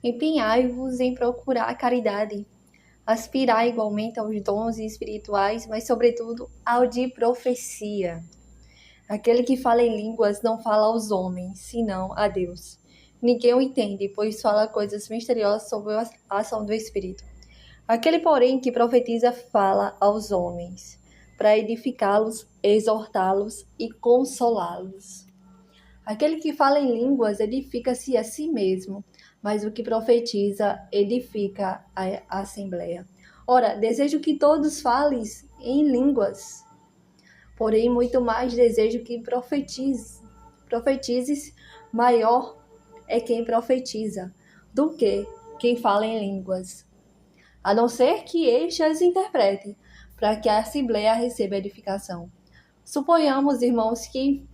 Empenhai-vos em procurar a caridade. Aspirai igualmente aos dons espirituais, mas sobretudo ao de profecia. Aquele que fala em línguas não fala aos homens, senão a Deus. Ninguém o entende, pois fala coisas misteriosas sobre a ação do Espírito. Aquele, porém, que profetiza fala aos homens, para edificá-los, exortá-los e consolá-los. Aquele que fala em línguas edifica-se a si mesmo, mas o que profetiza edifica a assembleia. Ora, desejo que todos falem em línguas, porém muito mais desejo que profetizes, maior é quem profetiza do que quem fala em línguas, a não ser que este as interprete, para que a assembleia receba edificação. Suponhamos, irmãos, que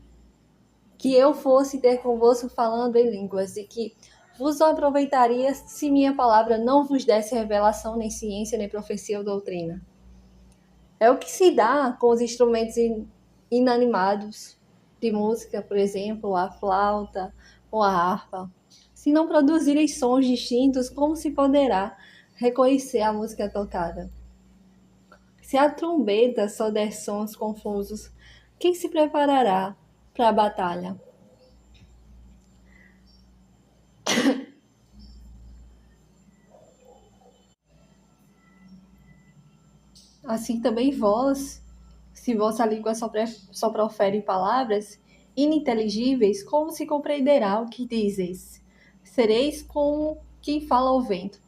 eu fosse ter convosco falando em línguas, e que vos aproveitaria se minha palavra não vos desse revelação, nem ciência, nem profecia ou doutrina. É o que se dá com os instrumentos inanimados de música, por exemplo, a flauta ou a harpa. Se não produzirem sons distintos, como se poderá reconhecer a música tocada? Se a trombeta só der sons confusos, quem se preparará para a batalha? Assim também vós, se vossa língua só profere palavras ininteligíveis, como se compreenderá o que dizes? Sereis como quem fala ao vento.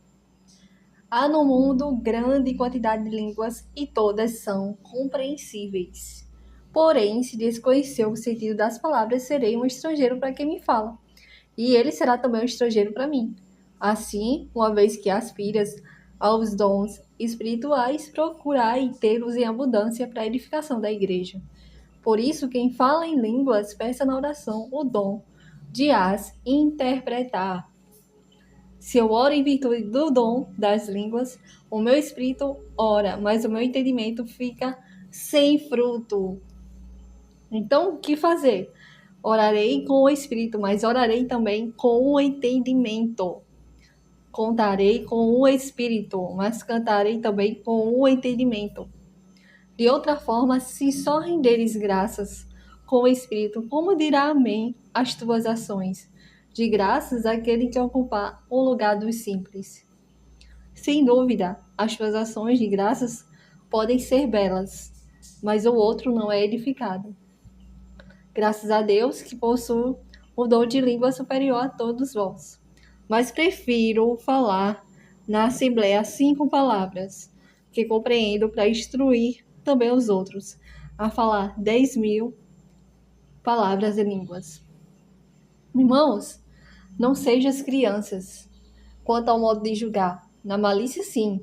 Há no mundo grande quantidade de línguas e todas são compreensíveis. Porém, se desconhecer o sentido das palavras, serei um estrangeiro para quem me fala, e ele será também um estrangeiro para mim. Assim, uma vez que aspiras aos dons espirituais, procurai tê-los em abundância para a edificação da igreja. Por isso, quem fala em línguas, peça na oração o dom de as interpretar. Se eu oro em virtude do dom das línguas, o meu espírito ora, mas o meu entendimento fica sem fruto. Então, o que fazer? Orarei com o espírito, mas orarei também com o entendimento. Contarei com o espírito, mas cantarei também com o entendimento. De outra forma, se só renderes graças com o espírito, como dirá amém às tuas ações? De graças àquele que ocupar o lugar dos simples. Sem dúvida, as tuas ações de graças podem ser belas, mas o outro não é edificado. Graças a Deus que possuo o dom de língua superior a todos vós. Mas prefiro falar na assembleia 5 palavras, que compreendo para instruir também os outros, a falar 10.000 palavras em línguas. Irmãos, não sejas crianças quanto ao modo de julgar. Na malícia, sim,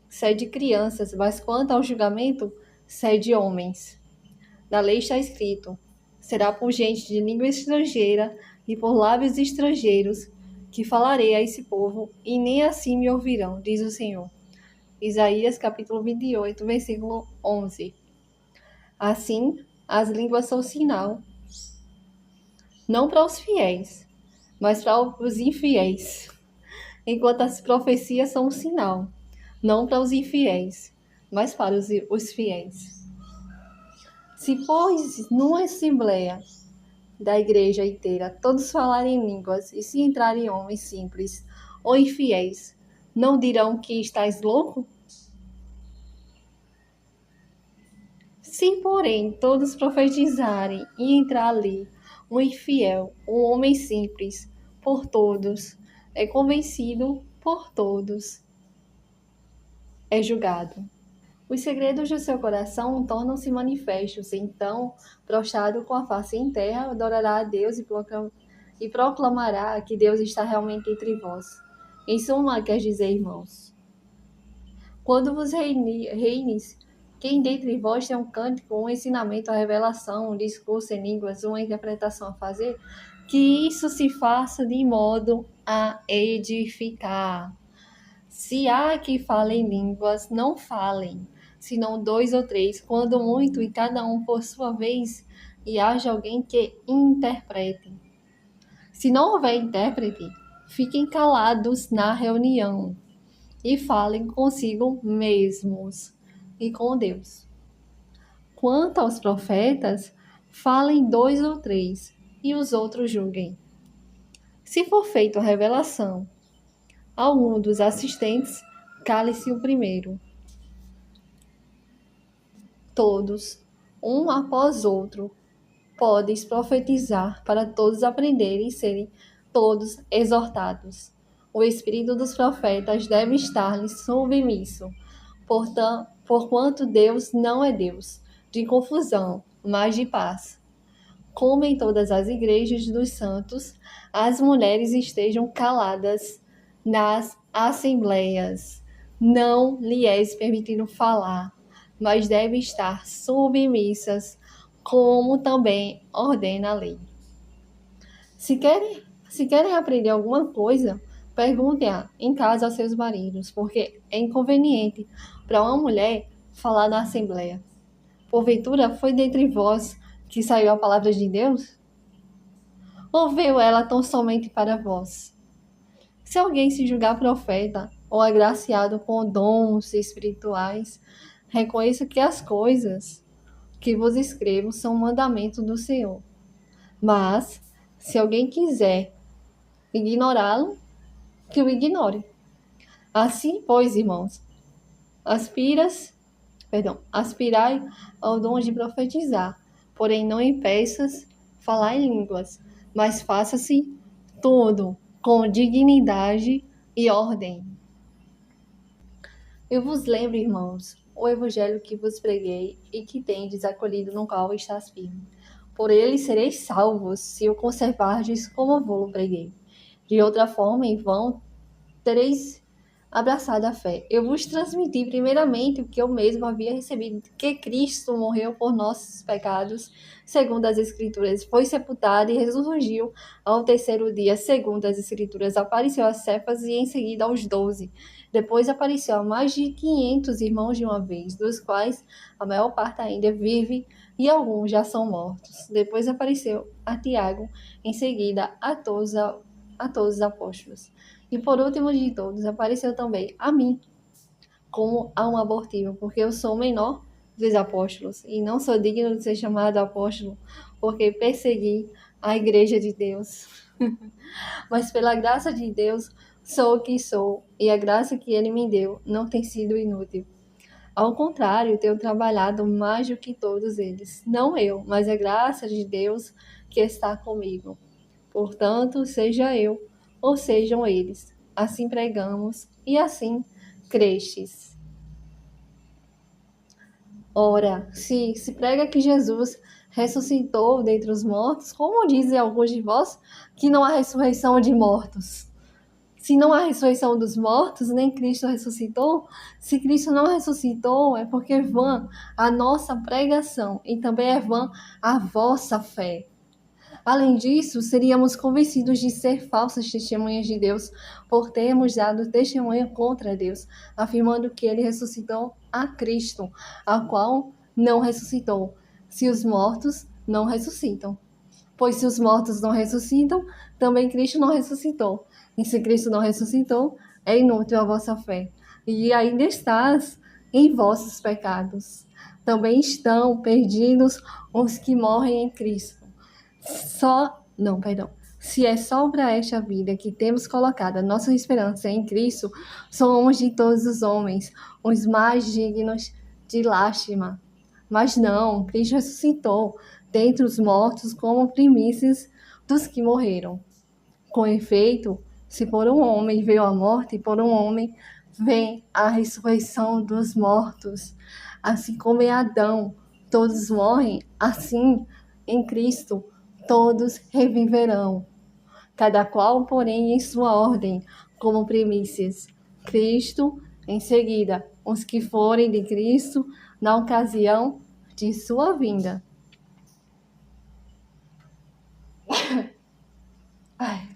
cede crianças, mas quanto ao julgamento, cede homens. Na lei está escrito: será por gente de língua estrangeira e por lábios estrangeiros que falarei a esse povo, e nem assim me ouvirão, diz o Senhor. Isaías capítulo 28, versículo 11. Assim, as línguas são sinal, não para os fiéis, mas para os infiéis, enquanto as profecias são um sinal, não para os infiéis, mas para os fiéis. Se, pois, numa assembleia da igreja inteira todos falarem línguas, e se entrarem homens simples ou infiéis, não dirão que estás louco? Se, porém, todos profetizarem e entrar ali um infiel, um homem simples, por todos, é convencido, por todos, é julgado. Os segredos do seu coração tornam-se manifestos. Então, prostrado com a face em terra, adorará a Deus e proclamará que Deus está realmente entre vós. Em suma, quer dizer, irmãos, quando vos reines, quem dentre vós tem um cântico, um ensinamento, a revelação, um discurso em línguas, uma interpretação a fazer, que isso se faça de modo a edificar. Se há que falem línguas, não falem, senão 2 ou 3, quando muito, e cada um por sua vez, e haja alguém que interprete. Se não houver intérprete, fiquem calados na reunião e falem consigo mesmos e com Deus. Quanto aos profetas, falem 2 ou 3, e os outros julguem. Se for feita a revelação a algum dos assistentes, cale-se o primeiro. Todos, um após outro, podes profetizar para todos aprenderem e serem todos exortados. O espírito dos profetas deve estar-lhes submisso, porquanto Deus não é Deus de confusão, mas de paz. Como em todas as igrejas dos santos, as mulheres estejam caladas nas assembleias. Não lhe é permitido falar, mas devem estar submissas, como também ordena a lei. Se querem aprender alguma coisa, perguntem em casa aos seus maridos, porque é inconveniente para uma mulher falar na assembleia. Porventura foi dentre vós que saiu a palavra de Deus? Ou veio ela tão somente para vós? Se alguém se julgar profeta ou agraciado com dons espirituais, reconheça que as coisas que vos escrevo são mandamento do Senhor. Mas, se alguém quiser ignorá-lo, que o ignore. Assim, pois, irmãos, aspirai ao dom de profetizar, porém não impeças falar em línguas, mas faça-se tudo com dignidade e ordem. Eu vos lembro, irmãos, o evangelho que vos preguei e que tendes acolhido, no qual estás firme. Por ele sereis salvos, se o conservardes como vos preguei. De outra forma, em vão tereis abraçado a fé. Eu vos transmiti primeiramente o que eu mesmo havia recebido, que Cristo morreu por nossos pecados, segundo as Escrituras, foi sepultado e ressurgiu ao terceiro dia, segundo as Escrituras, apareceu a Cefas e em seguida aos 12. Depois apareceu a mais de 500 irmãos de uma vez, dos quais a maior parte ainda vive e alguns já são mortos. Depois apareceu a Tiago, em seguida a todos os apóstolos. E por último de todos, apareceu também a mim, como a um abortivo, porque eu sou o menor dos apóstolos e não sou digno de ser chamado apóstolo, porque persegui a igreja de Deus. Mas pela graça de Deus, sou o que sou, e a graça que ele me deu não tem sido inútil. Ao contrário, tenho trabalhado mais do que todos eles. Não eu, mas a graça de Deus que está comigo. Portanto, seja eu ou sejam eles. Assim pregamos e assim crestes. Ora, se prega que Jesus ressuscitou dentre os mortos, como dizem alguns de vós que não há ressurreição de mortos? Se não há ressurreição dos mortos, nem Cristo ressuscitou, se Cristo não ressuscitou, é porque é vã a nossa pregação e também é vã a vossa fé. Além disso, seríamos convencidos de ser falsas testemunhas de Deus por termos dado testemunha contra Deus, afirmando que ele ressuscitou a Cristo, a qual não ressuscitou, se os mortos não ressuscitam. Pois se os mortos não ressuscitam, também Cristo não ressuscitou. E se Cristo não ressuscitou, é inútil a vossa fé. E ainda estás em vossos pecados. Também estão perdidos os que morrem em Cristo. Se é só para esta vida que temos colocado a nossa esperança em Cristo, somos de todos os homens os mais dignos de lástima. Mas não, Cristo ressuscitou dentre os mortos como primícias dos que morreram. Com efeito, se por um homem veio a morte, por um homem vem a ressurreição dos mortos. Assim como em Adão todos morrem, assim em Cristo todos reviverão, cada qual, porém, em sua ordem, como primícias. Cristo, em seguida, os que forem de Cristo, na ocasião de sua vinda. Ai.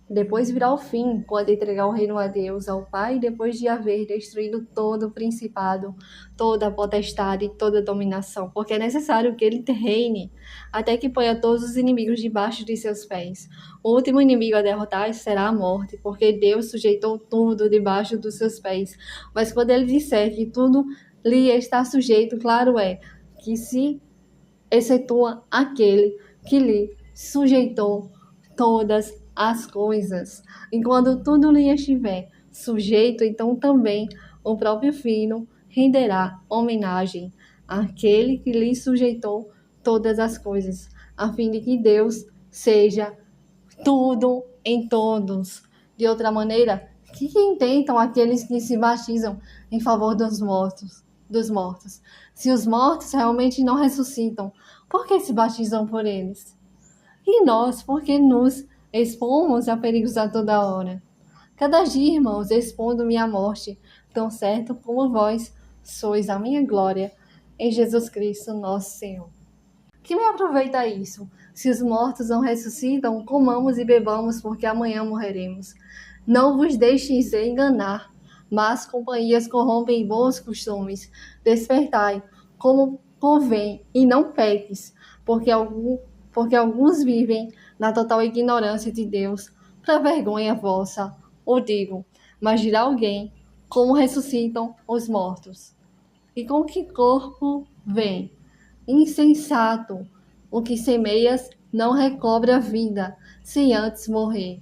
Depois virá o fim, quando entregar o reino a Deus, ao Pai, depois de haver destruído todo o principado, toda a potestade e toda a dominação, porque é necessário que ele reine, até que ponha todos os inimigos debaixo de seus pés. O último inimigo a derrotar será a morte, porque Deus sujeitou tudo debaixo dos seus pés. Mas quando ele disser que tudo lhe está sujeito, claro é que se excetua aquele que lhe sujeitou todas as coisas. E quando tudo lhe estiver sujeito, então também o próprio Filho renderá homenagem àquele que lhe sujeitou todas as coisas, a fim de que Deus seja tudo em todos. De outra maneira, que intentam aqueles que se batizam em favor dos mortos? Se os mortos realmente não ressuscitam, por que se batizam por eles? E nós, por que nos expomos a perigos a toda hora? Cada dia, irmãos, expondo-me à morte, tão certo como vós sois a minha glória em Jesus Cristo, nosso Senhor. Que me aproveita isso? Se os mortos não ressuscitam, comamos e bebamos, porque amanhã morreremos. Não vos deixeis enganar, mas companhias corrompem bons costumes. Despertai, como convém, e não peques, porque alguns vivem na total ignorância de Deus, para vergonha vossa, o digo. Mas dirá alguém, como ressuscitam os mortos? E com que corpo vem? Insensato, o que semeias não recobre a vida, sem antes morrer.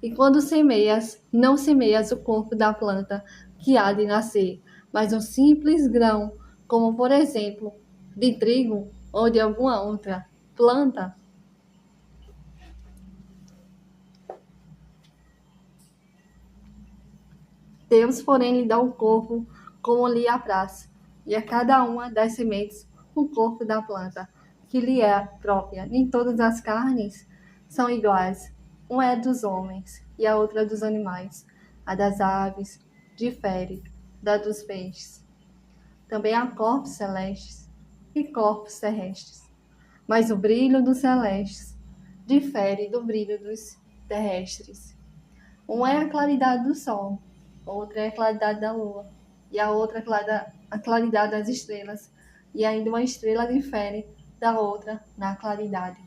E quando semeias, não semeias o corpo da planta que há de nascer, mas um simples grão, como por exemplo, de trigo ou de alguma outra planta. Deus, porém, lhe dá um corpo como lhe apraz, e a cada uma das sementes um corpo da planta, que lhe é própria. Nem todas as carnes são iguais. Uma é dos homens e a outra dos animais. A das aves difere da dos peixes. Também há corpos celestes e corpos terrestres. Mas o brilho dos celestes difere do brilho dos terrestres. Uma é a claridade do sol, outra é a claridade da lua, e a outra é a claridade das estrelas, e ainda uma estrela difere da outra na claridade.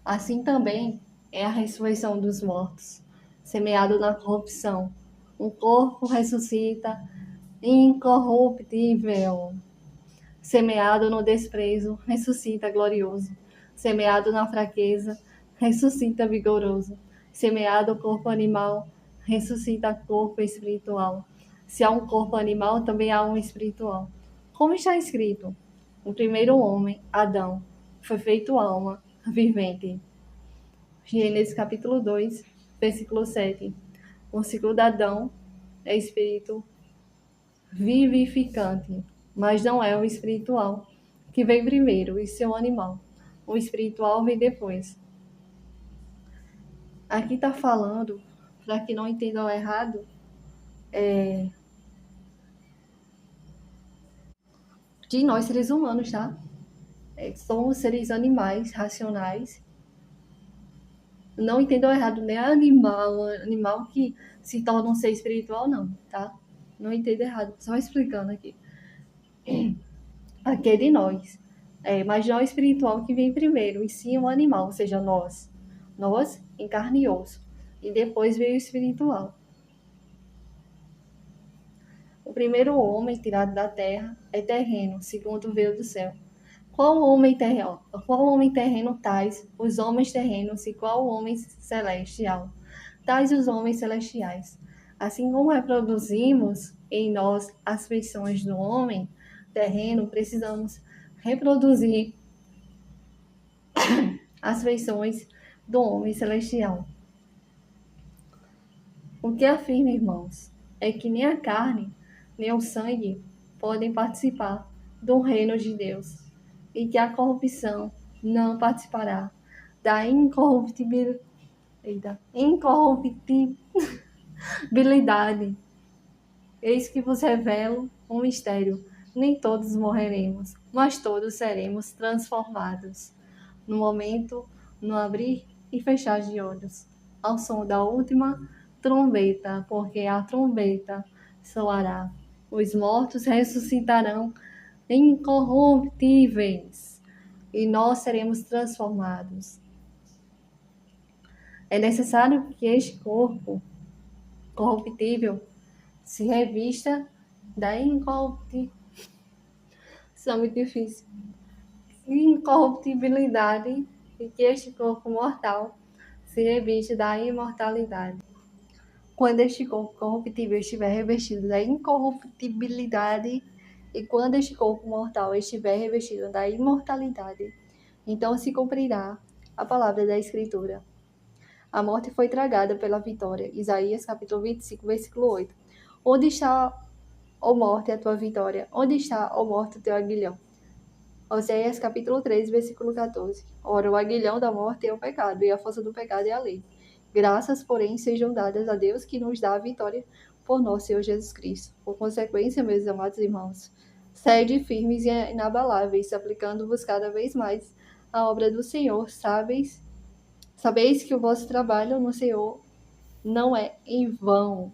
Assim também é a ressurreição dos mortos, semeado na corrupção. Um corpo ressuscita incorruptível. Semeado no desprezo, ressuscita glorioso. Semeado na fraqueza, ressuscita vigoroso. Semeado o corpo animal, ressuscita corpo espiritual. Se há um corpo animal, também há um espiritual. Como está escrito, o primeiro homem, Adão, foi feito alma vivente. Gênesis capítulo 2, versículo 7. O segundo Adão é espírito vivificante, mas não é o espiritual, que vem primeiro, e seu animal. O espiritual vem depois. Aqui está falando, para que não entendam errado, de nós seres humanos, tá? Somos seres animais, racionais. Não entendam errado, não é animal que se torna um ser espiritual, não, tá? Não entenda errado, só explicando aqui. Aqui é de nós. Mas não é o espiritual que vem primeiro, e sim o animal, ou seja, nós. Nós, em carne e osso. E depois veio o espiritual. O primeiro homem tirado da terra é terreno, segundo veio do céu. Qual homem terreno tais os homens terrenos e qual homem celestial? Tais os homens celestiais. Assim como reproduzimos em nós as feições do homem terreno, precisamos reproduzir as feições do homem celestial. O que afirma, irmãos, é que nem a carne, nem o sangue podem participar do reino de Deus, e que a corrupção não participará da incorruptibilidade. Eis que vos revelo um mistério. Nem todos morreremos, mas todos seremos transformados. No momento, no abrir e fechar de olhos, ao som da última trombeta, porque a trombeta soará. Os mortos ressuscitarão incorruptíveis e nós seremos transformados. É necessário que este corpo corruptível se revista da incorruptibilidade e que este corpo mortal se reviste da imortalidade. Quando este corpo corruptível estiver revestido da incorruptibilidade e quando este corpo mortal estiver revestido da imortalidade, então se cumprirá a palavra da Escritura. A morte foi tragada pela vitória. Isaías capítulo 25, versículo 8. Onde está, ó morte, a tua vitória? Onde está, ó morte, o teu aguilhão? Oséias capítulo 3, versículo 14. Ora, o aguilhão da morte é o pecado, e a força do pecado é a lei. Graças, porém, sejam dadas a Deus que nos dá a vitória por nosso Senhor Jesus Cristo. Por consequência, meus amados irmãos, sede firmes e inabaláveis, aplicando-vos cada vez mais à obra do Senhor. Sabeis que o vosso trabalho no Senhor não é em vão.